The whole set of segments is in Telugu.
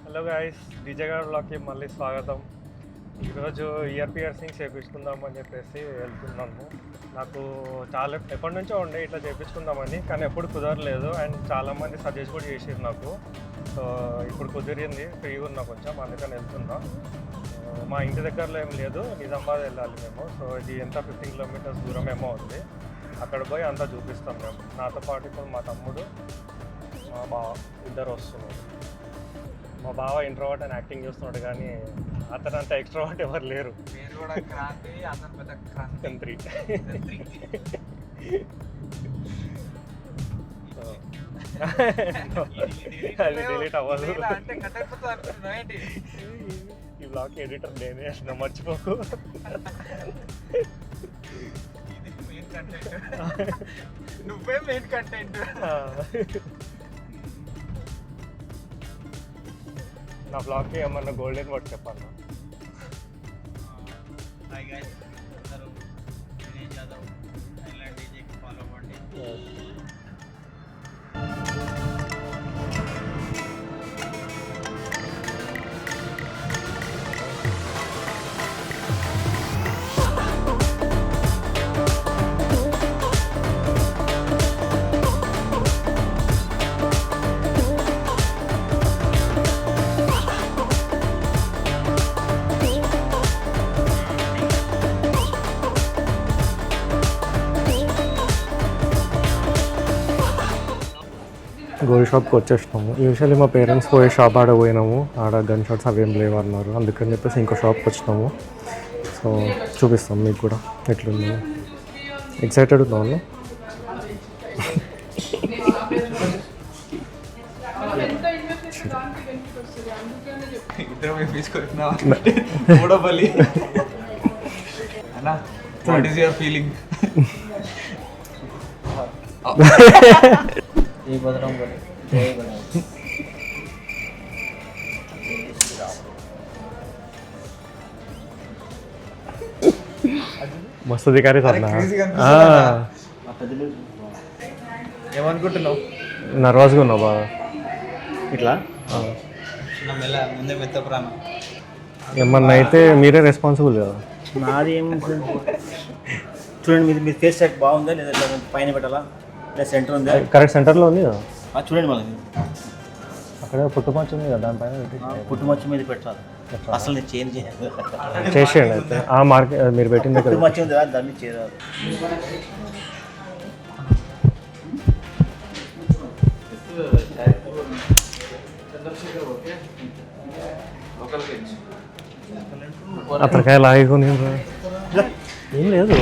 హలో గాయస్, డీజే గార్డ్ బ్లాగ్కి మళ్ళీ స్వాగతం. ఈరోజు ఇయర్ పియర్సింగ్ చేయించుకుందామని చెప్పేసి వెళ్తున్నాము. నాకు చాలా ఎప్పటి నుంచో ఉండే ఇట్లా చేయించుకుందామని, కానీ ఎప్పుడు కుదరలేదు. అండ్ చాలామంది సజెస్ట్ కూడా చేసారు నాకు. సో ఇప్పుడు కుదిరింది, ఫ్రీగా ఉన్నా కొంచెం, అందుకని వెళ్తున్నాం. మా ఇంటి దగ్గరలో ఏం లేదు, నిజామాబాద్ వెళ్ళాలి మేము. సో ఇది ఎంత 15 కిలోమీటర్స్ దూరం ఏమో ఉంది. అక్కడ పోయి అంతా చూపిస్తాం మేము. నాతో పాటు ఇప్పుడు మా తమ్ముడు, మా బావ ఇద్దరు వస్తున్నారు. మా బావ ఇంట్రోవర్ట్ అని యాక్టింగ్ చేస్తున్నాడు, కానీ అతను అంత ఎక్స్ట్రోవర్ట్ ఎవరు లేరు. తంత్రి. అది డిలీట్ అవ్వదు. ఈ బ్లాగ్ ఎడిటర్ నేనే, అసలు మర్చిపోకు. నువ్వే మెయిన్ కంటెంట్. నా బ్లాగ్కి ఏమన్నా గోల్డెన్ వర్డ్ చెప్పాలి. హాయ్ గైస్, అందరూ వినయ్ యాదవ్ ఐలాండ్ డీజేకి ఫాలో అవ్వండి. గోల్డ్ షాప్కి వచ్చేసినాము. యూజువల్లీ మా పేరెంట్స్ పోయే షాప్ ఆడ పోయినాము. ఆడ గన్ షాట్స్ అవి ఏం లేవు అన్నారు, అందుకని చెప్పేసి ఇంకో షాప్కి వచ్చినాము. సో చూపిస్తాం మీకు కూడా ఎట్లుంది. ఎక్సైటెడ్ ఉన్నాము. What is your feeling? మస్తు దిగారి సార్. ఏమనుకుంటున్నావు? నర్వస్గా ఉన్నావు బాగా. ఇట్లా ముందే మెత్త ప్రాణం. ఏమన్నా అయితే మీరే రెస్పాన్సిబుల్ కదా. నాది ఏం చూడండి, మీ ఫేస్ సెట్ బాగుందా లేదా, పైన పెట్టాలా లేదా సెంటర్ ఉందా? కరెక్ట్ సెంటర్లో ఉంది కదా. చూడండి మళ్ళీ అక్కడ పుట్టుమచ్చ ఉంది కదా, దానిపైన పుట్టుమచ్చ మీద పెట్టాలి. అసలు నేను చేంజ్ చేయాలి చేసేయండి అయితే. ఆ మార్కెట్ మీరు పెట్టిన దగ్గర పుట్టుమచ్చ ఉంది కదా, దాన్ని చేయాలి. అతనికాయ లాగుని ఏం లేదు.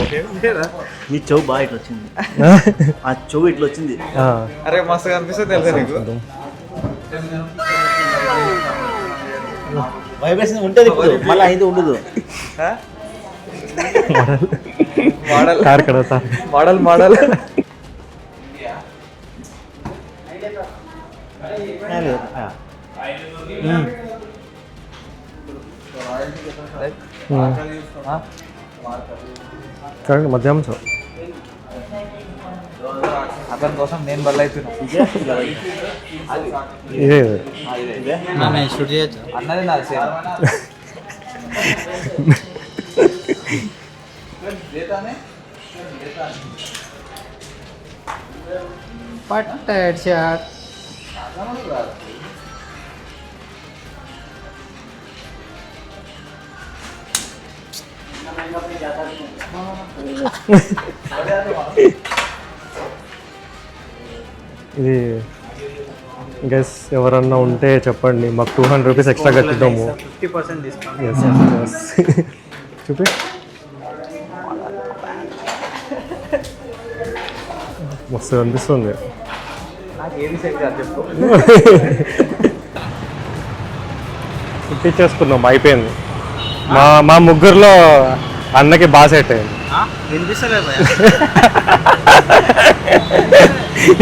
మీ చెవు బాగా ఇట్లా వచ్చింది, ఆ చెవు ఇట్లా వచ్చింది. అరే మస్తు కనిపిస్తుంది తెలుసా నీకు? వైబ్రేషన్ ఉంటుంది ఇప్పుడు, మళ్ళీ అయితే ఉండదు. మోడల్ కార్ కదా సార్, మోడల్ మోడల్. చూడండి మధ్యాహ్నం సార్. అతని కోసం నేను బల్ల అవుతున్నా. ఇదే షూట్ చేయొచ్చు అన్నది నా సేమ్. పట్ట హెడ్ షాట్. ఇది గెస్ ఎవరన్నా ఉంటే చెప్పండి, మాకు 200 రూపీస్ ఎక్స్ట్రా కట్టిద్దాము. 50% డిస్కౌంట్. చూపి. మస్తు అనిపిస్తుంది. నాకు ఏది సెట్ కాదు చెప్పు. కుట్టించేసుకున్నాం, అయిపోయింది. మా ముగ్గురులో అన్నకి బాగా సెట్ అయింది. వినిపిస్తలేదు.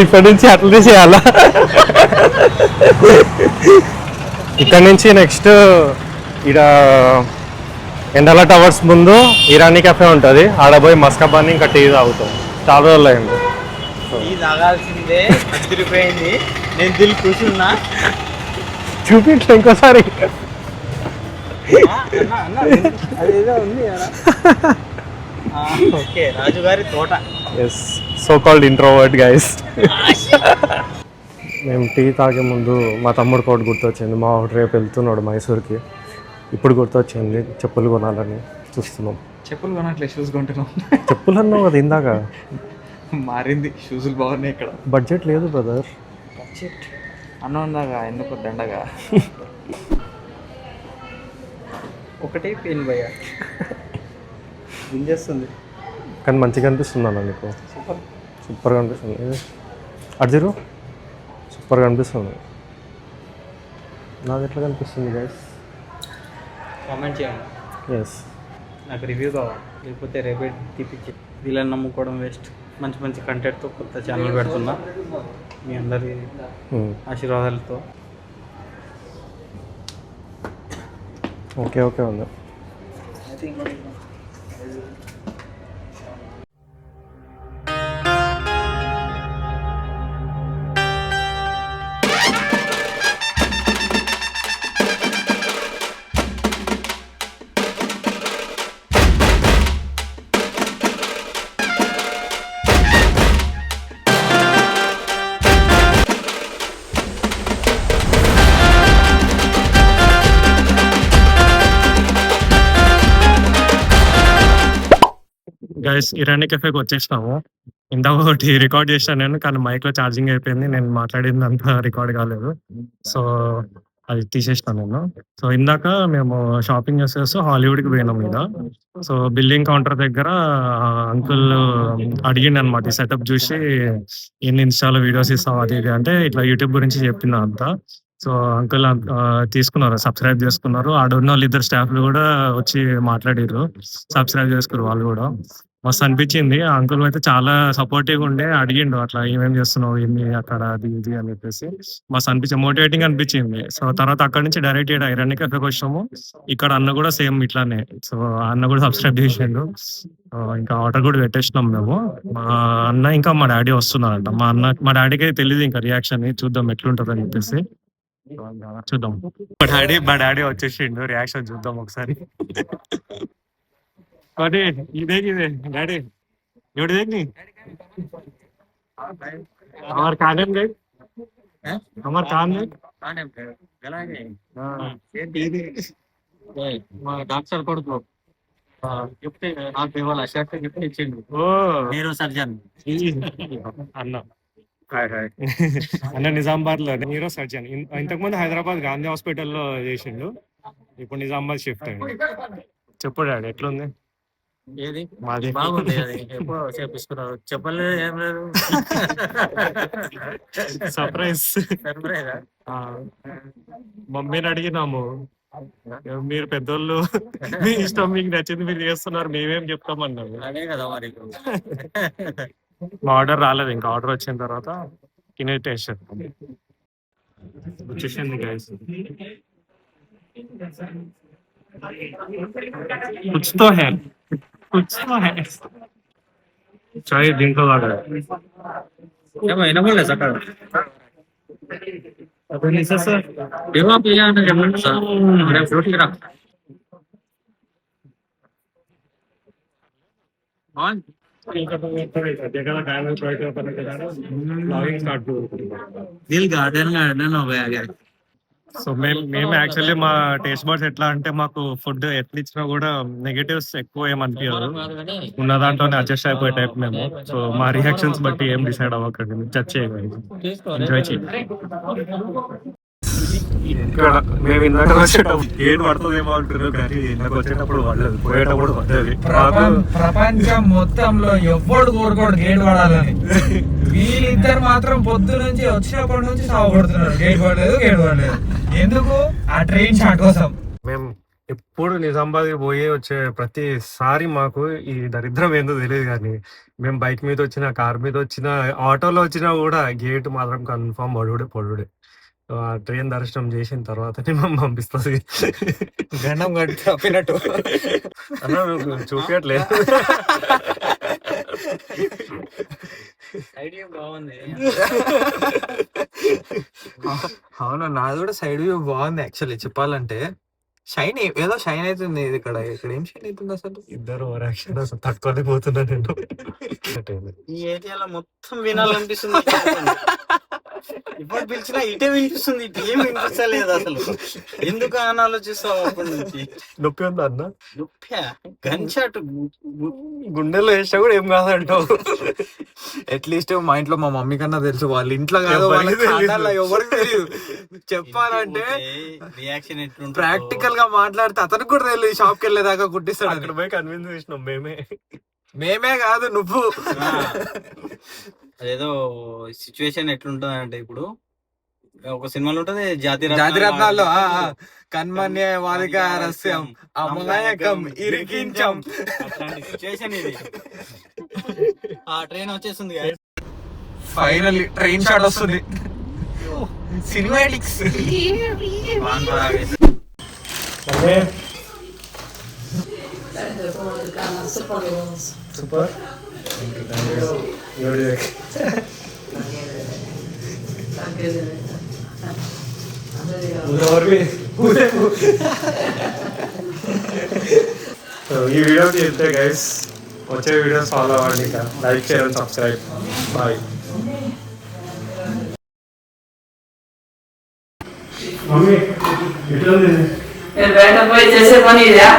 ఇప్పటి నుంచి అట్లనే చేయాలా? ఇక్కడ నుంచి నెక్స్ట్ ఇక్కడ ఎండల టవర్స్ ముందు ఇరానీ కెఫే ఉంటుంది, ఆడ పోయి మస్కబాని ఇంకా టీ తాగుతాం. చాలా రోజులు అయింది. టీ తాగాల్సిందే, అదిరిపోయింది. నేను దిల్ కూర్చున్నా. చూపించు ఇంకోసారి. అదేదో ఉంది ఓకే, రాజుగారి తోట. Yes, so called introvert guys. మేము టీ తాగే ముందు మా తమ్ముడు కోట్ గుర్తొచ్చింది. మా వాడు రేపు వెళ్తున్నాడు మైసూర్కి. ఇప్పుడు గుర్తొచ్చింది చెప్పులు కొనాలని చూస్తున్నాం. చెప్పులు కొనట్లే, షూస్ కొంటున్నాం. చెప్పులు అన్నావు కదా ఇందాక. మారింది, షూజులు బాగున్నాయి ఇక్కడ. బడ్జెట్ లేదు బ్రదర్. అన్నం ఉందాగా, ఎందుకు దండగా. ఒకటే పెయిన్ భయ్య, గుంజేస్తుంది. కానీ మంచిగా అనిపిస్తుంది అన్న నీకు. సూపర్గా అనిపిస్తుంది. అర్జీరు సూపర్గా అనిపిస్తుంది. నాకు ఎట్లా కనిపిస్తుంది గైస్? కామెంట్ చేయండి. ఎస్, నాకు రివ్యూ కావాలి, లేకపోతే రేపే తీపిచ్చి వీళ్ళని నమ్ముకోవడం వేస్ట్. మంచి మంచి కంటెంట్తో కొత్త ఛానల్ పెడుతున్నా, మీ అందరి ఆశీర్వాదాలతో. ఓకే ఓకే ఉంది. గైస్, ఇరానీ కెఫేకి వచ్చేసినాము. ఇందాక ఒకటి రికార్డ్ చేశాను నేను, కానీ మైక్లో ఛార్జింగ్ అయిపోయింది. నేను మాట్లాడింది అంతా రికార్డ్ కాలేదు, సో అది తీసేసినాను నేను. సో ఇందాక మేము షాపింగ్ చేసేసి హాలీవుడ్కి పోయినాం మీద. సో బిల్లింగ్ కౌంటర్ దగ్గర అంకుల్ అడిగిండు అనమాట ఈ సెటప్ చూసి, ఎన్ని ఇన్స్టాలో వీడియోస్ ఇస్తావు అది ఇది అంటే, ఇట్లా యూట్యూబ్ గురించి చెప్పింది అంతా. సో అంకుల్ తీసుకున్నారు, సబ్స్క్రైబ్ చేసుకున్నారు. ఆడున్న వాళ్ళు ఇద్దరు స్టాఫ్లు కూడా వచ్చి మాట్లాడారు, సబ్స్క్రైబ్ చేసుకున్నారు వాళ్ళు కూడా. మస్తు అనిపించింది. ఆ అంకుల్ అయితే చాలా సపోర్టివ్ ఉండే, అడిగిండు అట్లా ఏమేం చేస్తున్నావు ఏంది అక్కడ అది ఇది అని చెప్పేసి. మస్తు అనిపించింది, మోటివేటింగ్ అనిపించింది. సో తర్వాత అక్కడ నుంచి డైరెక్ట్ ఇక్కడ ఇరానీ కెఫేకి వచ్చాము. ఇక్కడ అన్న కూడా సేమ్ ఇట్లానే, సో అన్న కూడా సబ్స్క్రైబ్ చేసిండు. ఇంకా ఆర్డర్ కూడా పెట్టేసినాం మేము. మా అన్న ఇంకా మా డాడీ వస్తున్నారంట. మా డాడీకి తెలియదు ఇంకా రియాక్షన్, చూద్దాం ఎట్లుంటుంది అని చెప్పేసి. చూద్దాం. మా డాడీ వచ్చేసిండు, రియాక్షన్ చూద్దాం ఒకసారి. अरे ये देख डैडी ये देख नहीं हमार कानन देख हमार कान देख गला మా డాక్టర్ కొడుకు గిఫ్ట్ నాకు ఇవాళ షర్ట్ గిఫ్ట్ ఇచ్చిండు. న్యూరో సర్జన్ అన్న. అన్న నిజామాబాద్ లో న్యూరో సర్జన్. ఇంతకుముందు హైదరాబాద్ గాంధీ హాస్పిటల్లో చేసిండు, ఇప్పుడు నిజామాబాద్ షిఫ్ట్ అయింది. చెప్పు డాడీ ఎట్లుంది? ఏది మాది బాగుంది, అది ఎప్పుడు చేపిస్తున్నారు చెప్పలేదు, ఏం లేదు. సర్ప్రైజ్. సర్ప్రైజ్. మమ్మీని అడిగినాము, మీరు పెద్దోళ్ళు మీ ఇష్టం, మీకు నచ్చింది మీరు చేస్తున్నారు, మేమేం చెప్తామన్నాము. అదే కదా మరి. మా ఆర్డర్ రాలేదు, ఇంకా ఆర్డర్ వచ్చిన తర్వాత తినే టేస్ట్ చేస్తాం. వచ్చేసింది గైస్. कुछ तो है चाय దీంట్లో లాగా వినబడలేదు అక్కడ. ఏమో పియ్యా అంటే చెప్పండి సార్, రేపు డ్యూటీకి రా. దిల్ గార్డెన్ గార్డెన్ हो गया क्या? సో మేము యాక్చువల్లీ మా టేస్ట్ బర్డ్స్ ఎట్లా అంటే, మాకు ఫుడ్ ఎట్లా ఇచ్చినా కూడా నెగటివ్స్ ఎక్కువ ఏమనిపించదు, ఉన్న దాంట్లోనే అడ్జస్ట్ అయిపోయే టైప్ మేము. సో మా రియాక్షన్స్ బట్టి ఏం డిసైడ్ అవ్వకండి, జడ్జ్ చేయండి, ఎంజాయ్ చేయండి. ఇక్కడ మేము ఇందాక వచ్చేటప్పుడు ఏం పడుతుందేమో అంటున్నారు, కానీ ఇందాక వచ్చేటప్పుడు పడ్డది, పోయేటప్పుడు పడ్డది. ప్రపంచం మొత్తంలో ఎవ్వడు కోరుకోడు గేట్ పడాలని, వీళ్ళిద్దరు మాత్రం పొద్దు నుంచి వచ్చినప్పటి నుంచి సాగుపడుతున్నారు. గేట్ పడలేదు. ఎందుకు? ఆ ట్రైన్ షాట్ కోసం. మేము ఎప్పుడు నిజామాబాద్ పోయే వచ్చే ప్రతిసారి మాకు ఈ దరిద్రం ఏందో తెలియదు, కానీ మేము బైక్ మీద వచ్చినా, కార్ మీద వచ్చినా, ఆటోలో వచ్చినా కూడా గేట్ మాత్రం కన్ఫామ్ పడుడే. ఆ ట్రైన్ దర్శనం చేసిన తర్వాతనే మేము పంపిస్తుంది. గండం కట్టి తప్పినట్టు అన్న చూపించట్లేదు. ఐడియా బాగుంది. అవును, నాది కూడా సైడ్ వ్యూ బాగుంది యాక్చువల్లీ చెప్పాలంటే. షైన్ ఏదో షైన్ అవుతుంది ఇక్కడ. ఇక్కడ ఏం షైన్ అవుతుంది అసలు? ఇద్దరు ఓవర్ యాక్షన్ అసలు తక్కువనే పోతున్నా నేను. ఈ ఏరియాలో మొత్తం వినాలనిపిస్తుంది. ఇప్పుడు పిలిచినా ఇటే వినిపిస్తుంది, ఇటు ఏం వినిపించలేదు అసలు. ఎందుకు అని ఆలోచిస్తావు అప్పటి నుంచి. నొప్పి ఉందా అన్న? నొప్పి గన్ షాట్ గుండెల్లో వేసినా కూడా ఏం కాదంటావు. అట్లీస్ట్ మా ఇంట్లో మా మమ్మీ కన్నా తెలుసు, వాళ్ళ ఇంట్లో కాదు ఎవరికి తెలీదు. ఎవరికి తెలియదు. చెప్పాలంటే రియాక్షన్ ఎట్లుంటుంది ప్రాక్టికల్ గా మాట్లాడితే అతనికి కూడా తెలియదు, షాప్ కి వెళ్ళేదాకా కుట్టిస్తాడు. అక్కడ పోయి కన్విన్స్ చేసినాం మేమే కాదు నువ్వు. అదేదో సిచ్యువేషన్ ఎట్లుంటుంది అంటే, ఇప్పుడు ఒక సినిమాలో ఉంటది జాతి రత్నాల్లో కన్మన్య వాదిక రహస్యం అమాయకం ఇరికించం. అట్లాంటి సిచ్యువేషన్ ఇది. ఆ ట్రైన్ వచ్చేస్తుంది. ఫైనల్లీ ట్రైన్ షాట్ వస్తుంది. సినిమాటిక్స్. సూపర్. ఈ వీడియోకి వెళ్తే గైస్, వచ్చే వీడియోస్ ఫాలో అవ్వండి. ఇంకా like, share and subscribe. Bye. Mummy ఎట్లా ఉంది? బయట పోయి చేసే పని ఇదా?